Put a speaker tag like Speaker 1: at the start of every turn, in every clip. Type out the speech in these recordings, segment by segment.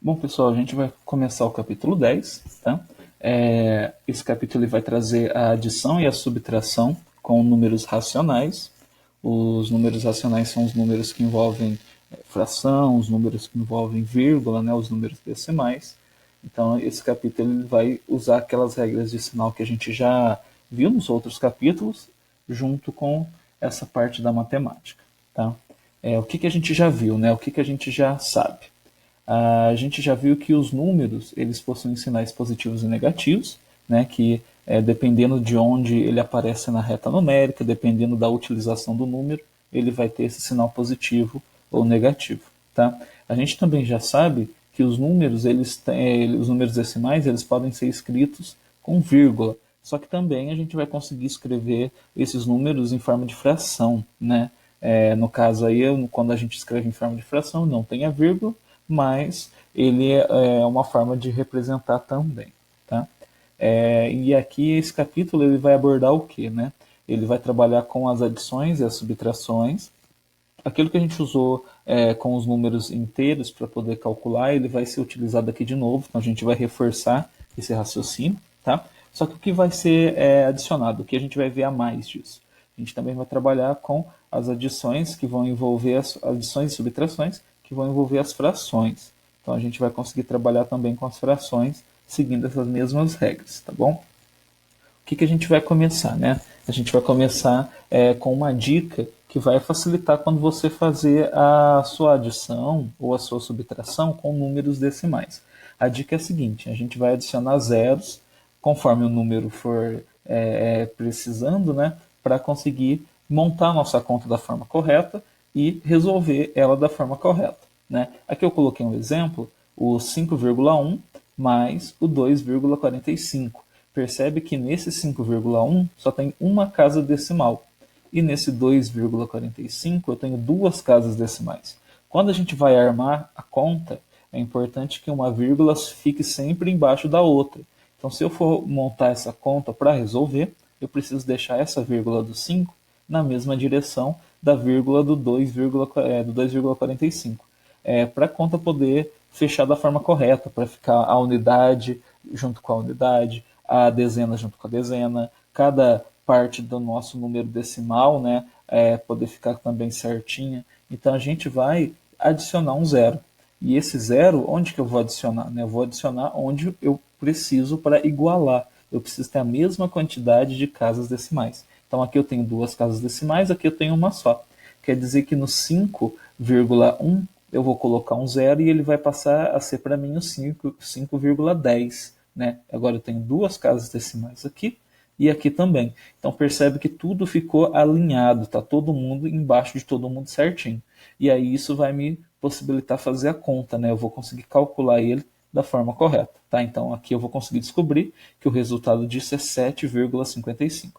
Speaker 1: Bom, pessoal, a gente vai começar o capítulo 10, tá? Esse capítulo ele vai trazer a adição e a subtração com números racionais. Os números racionais são os números que envolvem fração, os números que envolvem vírgula, né, os números decimais. Então, esse capítulo ele vai usar aquelas regras de sinal que a gente já viu nos outros capítulos, junto com essa parte da matemática. Tá? O que a gente já viu, né? O que a gente já sabe? A gente já viu que os números eles possuem sinais positivos e negativos, né, que dependendo de onde ele aparece na reta numérica, dependendo da utilização do número, ele vai ter esse sinal positivo ou negativo. Tá? A gente também já sabe que os números, os números decimais, eles podem ser escritos com vírgula, só que também a gente vai conseguir escrever esses números em forma de fração. Né? No caso aí, quando a gente escreve em forma de fração, não tem a vírgula, mas ele é uma forma de representar também. Tá? E aqui esse capítulo ele vai abordar o que? Né? Ele vai trabalhar com as adições e as subtrações. Aquilo que a gente usou com os números inteiros para poder calcular, ele vai ser utilizado aqui de novo, então a gente vai reforçar esse raciocínio. Tá? Só que o que vai ser adicionado, o que a gente vai ver a mais disso? A gente também vai trabalhar com as adições que vão envolver as adições e subtrações, que vão envolver as frações. Então a gente vai conseguir trabalhar também com as frações, seguindo essas mesmas regras, tá bom? O que a gente vai começar, né? A gente vai começar com uma dica que vai facilitar quando você fazer a sua adição ou a sua subtração com números decimais. A dica é a seguinte: a gente vai adicionar zeros conforme o número for precisando, né? Para conseguir montar a nossa conta da forma correta e resolver ela da forma correta. Né? Aqui eu coloquei um exemplo, o 5,1 mais o 2,45. Percebe que nesse 5,1 só tem uma casa decimal. E nesse 2,45 eu tenho duas casas decimais. Quando a gente vai armar a conta, é importante que uma vírgula fique sempre embaixo da outra. Então, se eu for montar essa conta para resolver, eu preciso deixar essa vírgula do 5 na mesma direção da vírgula do 2,45. Para a conta poder fechar da forma correta, para ficar a unidade junto com a unidade, a dezena junto com a dezena, cada parte do nosso número decimal, né, poder ficar também certinha. Então a gente vai adicionar um zero. E esse zero, onde que eu vou adicionar? Né? Eu vou adicionar onde eu preciso para igualar. Eu preciso ter a mesma quantidade de casas decimais. Então aqui eu tenho duas casas decimais, aqui eu tenho uma só. Quer dizer que no 5,1 eu vou colocar um zero e ele vai passar a ser para mim o 5,10. Né? Agora eu tenho duas casas decimais aqui e aqui também. Então percebe que tudo ficou alinhado, está todo mundo embaixo de todo mundo certinho. E aí isso vai me possibilitar fazer a conta, né? Eu vou conseguir calcular ele da forma correta. Tá? Então aqui eu vou conseguir descobrir que o resultado disso é 7,55.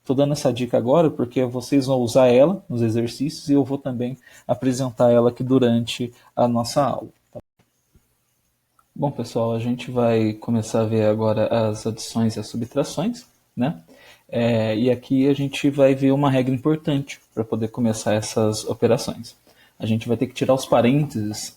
Speaker 1: Estou dando essa dica agora porque vocês vão usar ela nos exercícios e eu vou também apresentar ela aqui durante a nossa aula. Tá? Bom, pessoal, a gente vai começar a ver agora as adições e as subtrações, né? E aqui a gente vai ver uma regra importante para poder começar essas operações. A gente vai ter que tirar os parênteses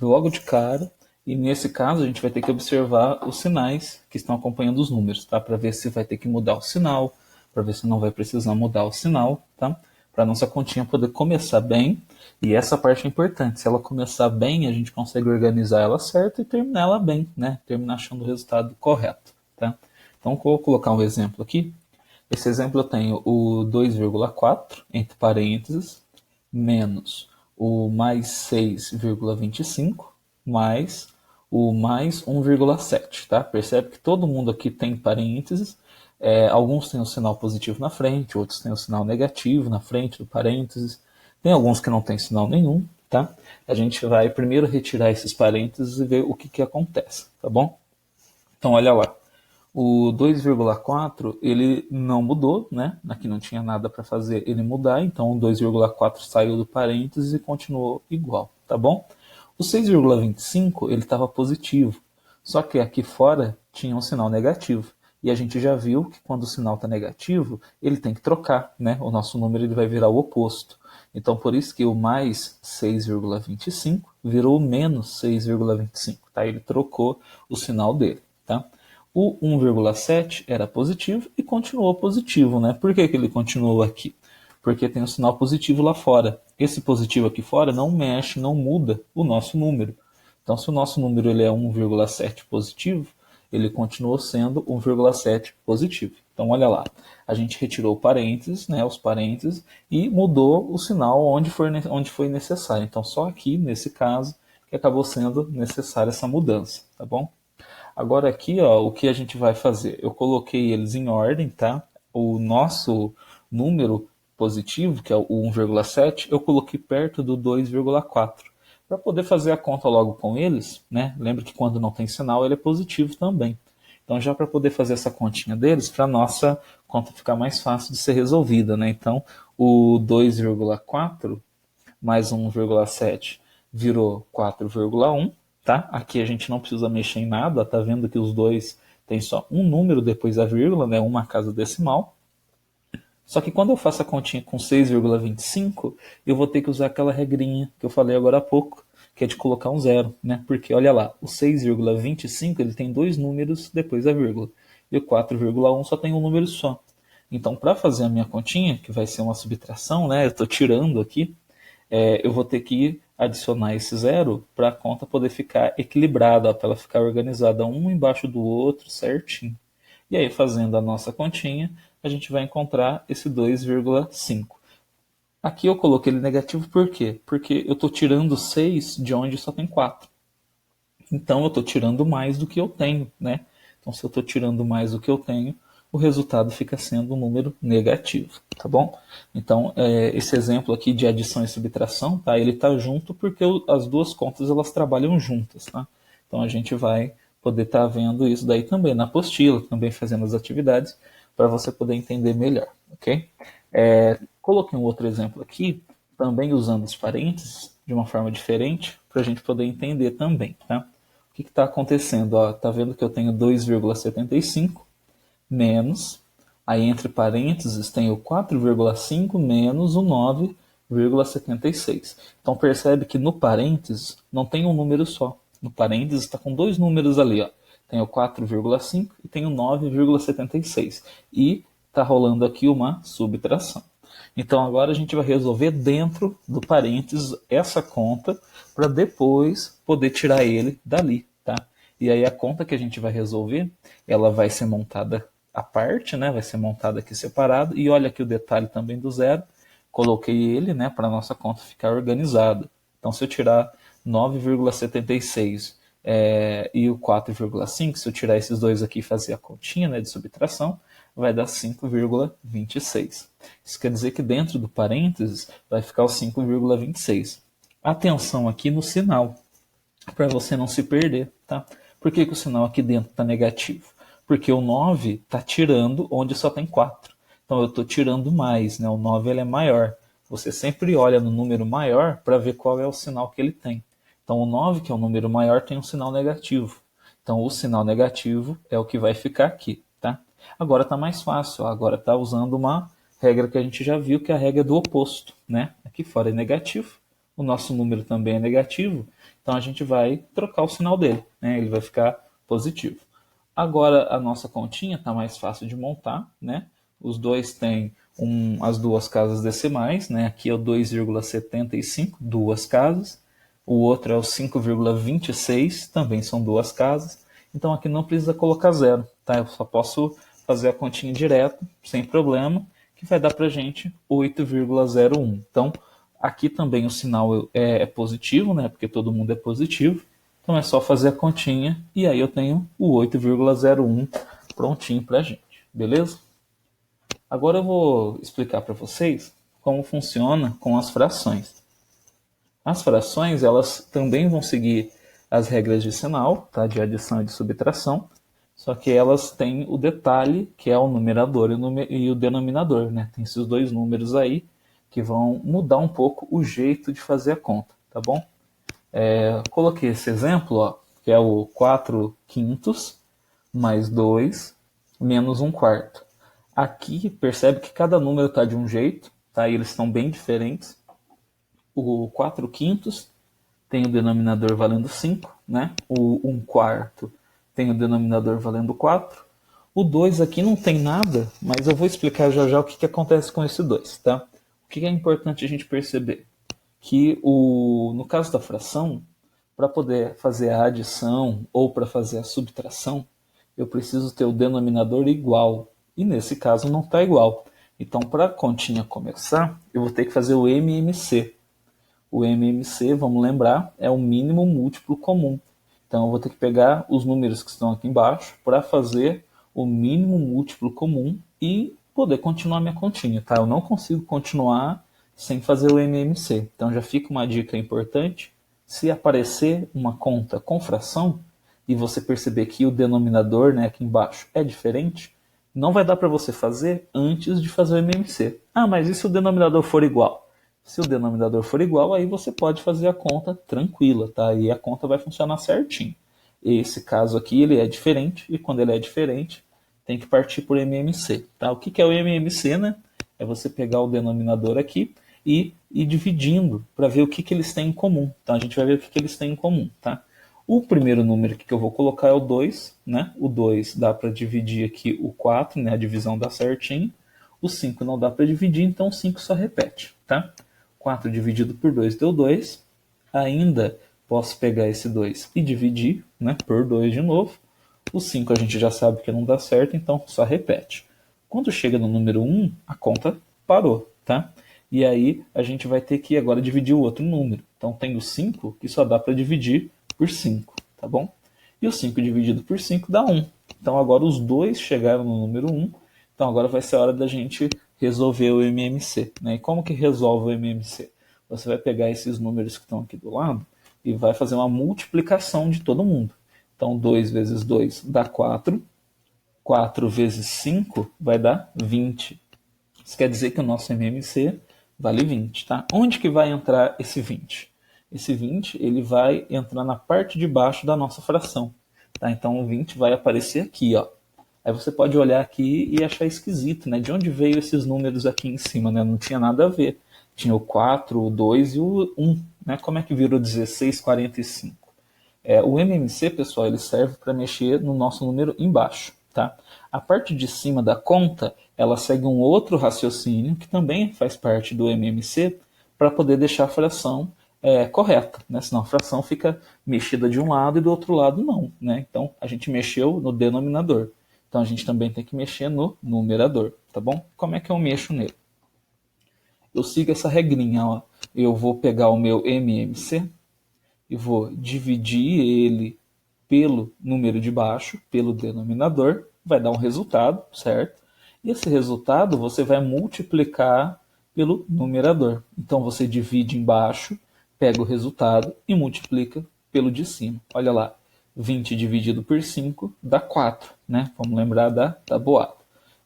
Speaker 1: logo de cara e nesse caso a gente vai ter que observar os sinais que estão acompanhando os números, tá? Para ver se vai ter que mudar o sinal, para ver se não vai precisar mudar o sinal, tá? Para a nossa continha poder começar bem. E essa parte é importante. Se ela começar bem, a gente consegue organizar ela certo e terminar ela bem, né? Terminar achando o resultado correto, tá? Então, vou colocar um exemplo aqui. Esse exemplo eu tenho o 2,4, entre parênteses, menos o mais 6,25, mais o mais 1,7. Tá? Percebe que todo mundo aqui tem parênteses. Alguns têm o sinal positivo na frente, outros têm o sinal negativo na frente do parênteses. Tem alguns que não têm sinal nenhum. Tá? A gente vai primeiro retirar esses parênteses e ver o que acontece. Tá bom? Então, olha lá. O 2,4 ele não mudou, né? Aqui não tinha nada para fazer ele mudar, então o 2,4 saiu do parênteses e continuou igual, tá bom? O 6,25 ele estava positivo, só que aqui fora tinha um sinal negativo. E a gente já viu que quando o sinal está negativo, ele tem que trocar, né? O nosso número ele vai virar o oposto. Então, por isso que o mais 6,25 virou menos 6,25. Tá? Ele trocou o sinal dele. Tá? O 1,7 era positivo e continuou positivo. Né? Por que ele continuou aqui? Porque tem um sinal positivo lá fora. Esse positivo aqui fora não mexe, não muda o nosso número. Então, se o nosso número ele é 1,7 positivo, ele continuou sendo 1,7 positivo. Então, olha lá, a gente retirou o parênteses, né, os parênteses, e mudou o sinal onde foi necessário. Então, só aqui, nesse caso, que acabou sendo necessária essa mudança, tá bom? Agora aqui, ó, o que a gente vai fazer? Eu coloquei eles em ordem, tá? O nosso número positivo, que é o 1,7, eu coloquei perto do 2,4. Para poder fazer a conta logo com eles, né? Lembra que quando não tem sinal, ele é positivo também. Então, já para poder fazer essa continha deles, para a nossa conta ficar mais fácil de ser resolvida, né? Então, o 2,4 mais 1,7 virou 4,1, tá? Aqui a gente não precisa mexer em nada, tá vendo que os dois têm só um número depois da vírgula, né? Uma casa decimal. Só que quando eu faço a continha com 6,25, eu vou ter que usar aquela regrinha que eu falei agora há pouco, que é de colocar um zero, né? Porque olha lá, o 6,25 ele tem dois números depois da vírgula, e o 4,1 só tem um número só. Então, para fazer a minha continha, que vai ser uma subtração, né? Eu estou tirando aqui, eu vou ter que adicionar esse zero para a conta poder ficar equilibrada, para ela ficar organizada um embaixo do outro certinho. E aí, fazendo a nossa continha, a gente vai encontrar esse 2,5. Aqui eu coloquei ele negativo por quê? Porque eu estou tirando 6 de onde só tem 4. Então eu estou tirando mais do que eu tenho, né? Então se eu estou tirando mais do que eu tenho, o resultado fica sendo um número negativo, tá bom? Então esse exemplo aqui de adição e subtração, tá? Ele está junto porque as duas contas elas trabalham juntas, tá? Então a gente vai poder estar vendo isso daí também na apostila, também fazendo as atividades, para você poder entender melhor, ok? Coloquei um outro exemplo aqui, também usando os parênteses, de uma forma diferente, para a gente poder entender também, tá? O que está acontecendo? Ó, tá vendo que eu tenho 2,75 menos, aí entre parênteses tem o 4,5 menos o 9,76. Então percebe que no parênteses não tem um número só. No parênteses está com dois números ali, ó. Tem o 4,5 e tem o 9,76. E está rolando aqui uma subtração. Então agora a gente vai resolver dentro do parênteses essa conta para depois poder tirar ele dali, tá? E aí a conta que a gente vai resolver, ela vai ser montada à parte, né? Vai ser montada aqui separado. E olha aqui o detalhe também do zero. Coloquei ele, né, para a nossa conta ficar organizada. Então se eu tirar 9,76 e o 4,5, se eu tirar esses dois aqui e fazer a continha, né, de subtração, vai dar 5,26. Isso quer dizer que dentro do parênteses vai ficar o 5,26. Atenção aqui no sinal, para você não se perder, tá? Por que o sinal aqui dentro está negativo? Porque o 9 está tirando onde só tem 4. Então eu estou tirando mais, né? O 9 ele é maior. Você sempre olha no número maior para ver qual é o sinal que ele tem. Então o 9, que é o número maior, tem um sinal negativo. Então o sinal negativo é o que vai ficar aqui, tá? Agora está mais fácil, agora está usando uma regra que a gente já viu, que é a regra do oposto, né? Aqui fora é negativo, o nosso número também é negativo, então a gente vai trocar o sinal dele, né? Ele vai ficar positivo. Agora a nossa continha está mais fácil de montar, né? Os dois têm as duas casas decimais, né? Aqui é o 2,75, duas casas. O outro é o 5,26, também são duas casas. Então aqui não precisa colocar zero, tá? Eu só posso fazer a continha direto, sem problema, que vai dar para a gente 8,01. Então aqui também o sinal é positivo, né? Porque todo mundo é positivo. Então é só fazer a continha e aí eu tenho o 8,01 prontinho para a gente, beleza? Agora eu vou explicar para vocês como funciona com as frações. As frações elas também vão seguir as regras de sinal, tá? De adição e de subtração, só que elas têm o detalhe que é o numerador e o denominador, né? Tem esses dois números aí que vão mudar um pouco o jeito de fazer a conta, tá bom? Coloquei esse exemplo, ó, que é o 4 quintos mais 2 menos 1 quarto. Aqui percebe que cada número está de um jeito, tá? E eles estão bem diferentes. O 4 quintos tem o denominador valendo 5, né? O 1 quarto tem o denominador valendo 4. O 2 aqui não tem nada, mas eu vou explicar já já o que acontece com esse 2, tá? O que é importante a gente perceber? Que no caso da fração, para poder fazer a adição ou para fazer a subtração, eu preciso ter o denominador igual. E nesse caso não está igual. Então, para a continha começar, eu vou ter que fazer o MMC. O MMC, vamos lembrar, é o mínimo múltiplo comum. Então, eu vou ter que pegar os números que estão aqui embaixo para fazer o mínimo múltiplo comum e poder continuar minha continha. Tá? Eu não consigo continuar sem fazer o MMC. Então, já fica uma dica importante. Se aparecer uma conta com fração e você perceber que o denominador, né, aqui embaixo é diferente, não vai dar para você fazer antes de fazer o MMC. Ah, mas e se o denominador for igual? Se o denominador for igual, aí você pode fazer a conta tranquila, tá? E a conta vai funcionar certinho. Esse caso aqui, ele é diferente, e quando ele é diferente, tem que partir por MMC, tá? O que é o MMC, né? É você pegar o denominador aqui e ir dividindo para ver o que eles têm em comum, tá? A gente vai ver o que eles têm em comum, tá? O primeiro número que eu vou colocar é o 2, né? O 2 dá para dividir aqui o 4, né? A divisão dá certinho. O 5 não dá para dividir, então o 5 só repete, tá? 4 dividido por 2 deu 2. Ainda posso pegar esse 2 e dividir, né, por 2 de novo. O 5 a gente já sabe que não dá certo, então só repete. Quando chega no número 1, a conta parou, tá? E aí a gente vai ter que agora dividir o outro número. Então tem o 5 que só dá para dividir por 5, tá bom? E o 5 dividido por 5 dá 1. Então agora os dois chegaram no número 1. Então agora vai ser a hora da gente resolver o MMC, né? E como que resolve o MMC? Você vai pegar esses números que estão aqui do lado e vai fazer uma multiplicação de todo mundo. Então 2 vezes 2 dá 4. 4 vezes 5 vai dar 20. Isso quer dizer que o nosso MMC vale 20, tá? Onde que vai entrar esse 20? Esse 20 ele vai entrar na parte de baixo da nossa fração, tá? Então o 20 vai aparecer aqui, ó. Aí você pode olhar aqui e achar esquisito, né? De onde veio esses números aqui em cima, né? Não tinha nada a ver. Tinha o 4, o 2 e o 1, né? Como é que virou 16, 45? O MMC, pessoal, ele serve para mexer no nosso número embaixo, tá? A parte de cima da conta, ela segue um outro raciocínio que também faz parte do MMC para poder deixar a fração correta, né? Senão a fração fica mexida de um lado e do outro lado não, né? Então a gente mexeu no denominador. Então a gente também tem que mexer no numerador, tá bom? Como é que eu mexo nele? Eu sigo essa regrinha, ó. Eu vou pegar o meu MMC e vou dividir ele pelo número de baixo, pelo denominador, vai dar um resultado, certo? E esse resultado você vai multiplicar pelo numerador. Então você divide embaixo, pega o resultado e multiplica pelo de cima. Olha lá, 20 dividido por 5 dá 4, né? Vamos lembrar da tabuada.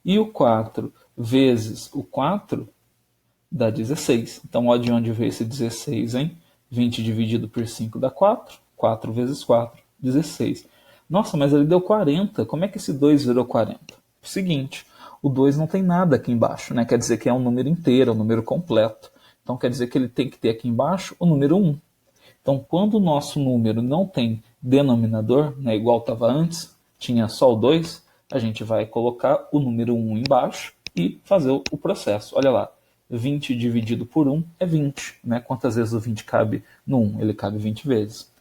Speaker 1: E o 4 vezes o 4 dá 16. Então, olha de onde veio esse 16, hein? 20 dividido por 5 dá 4. 4 vezes 4, 16. Nossa, mas ele deu 40. Como é que esse 2 virou 40? O seguinte, o 2 não tem nada aqui embaixo, né? Quer dizer que é um número inteiro, um número completo. Então, quer dizer que ele tem que ter aqui embaixo o número 1. Então, quando o nosso número não tem denominador, né, igual estava antes, tinha só o 2, a gente vai colocar o número 1 embaixo e fazer o processo. Olha lá, 20 dividido por 1 é 20. Né? Quantas vezes o 20 cabe no 1? Ele cabe 20 vezes.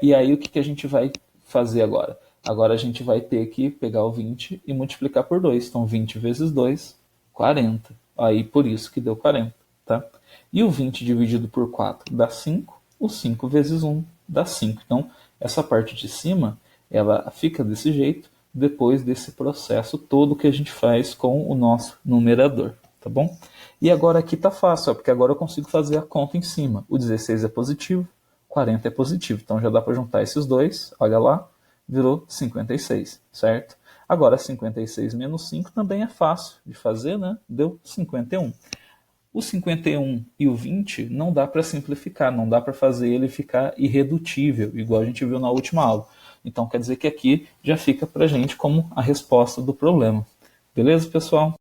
Speaker 1: E aí o que a gente vai fazer agora? Agora a gente vai ter que pegar o 20 e multiplicar por 2. Então 20 vezes 2, 40. Aí por isso que deu 40. Tá? E o 20 dividido por 4 dá 5. O 5 vezes 1 dá 5. Então essa parte de cima ela fica desse jeito depois desse processo todo que a gente faz com o nosso numerador. Tá bom? E agora aqui tá fácil, ó, porque agora eu consigo fazer a conta em cima. O 16 é positivo, 40 é positivo. Então já dá para juntar esses dois, olha lá, virou 56, certo? Agora 56 menos 5 também é fácil de fazer, né? Deu 51. O 51 e o 20 não dá para simplificar, não dá para fazer ele ficar irredutível, igual a gente viu na última aula. Então quer dizer que aqui já fica para a gente como a resposta do problema. Beleza, pessoal?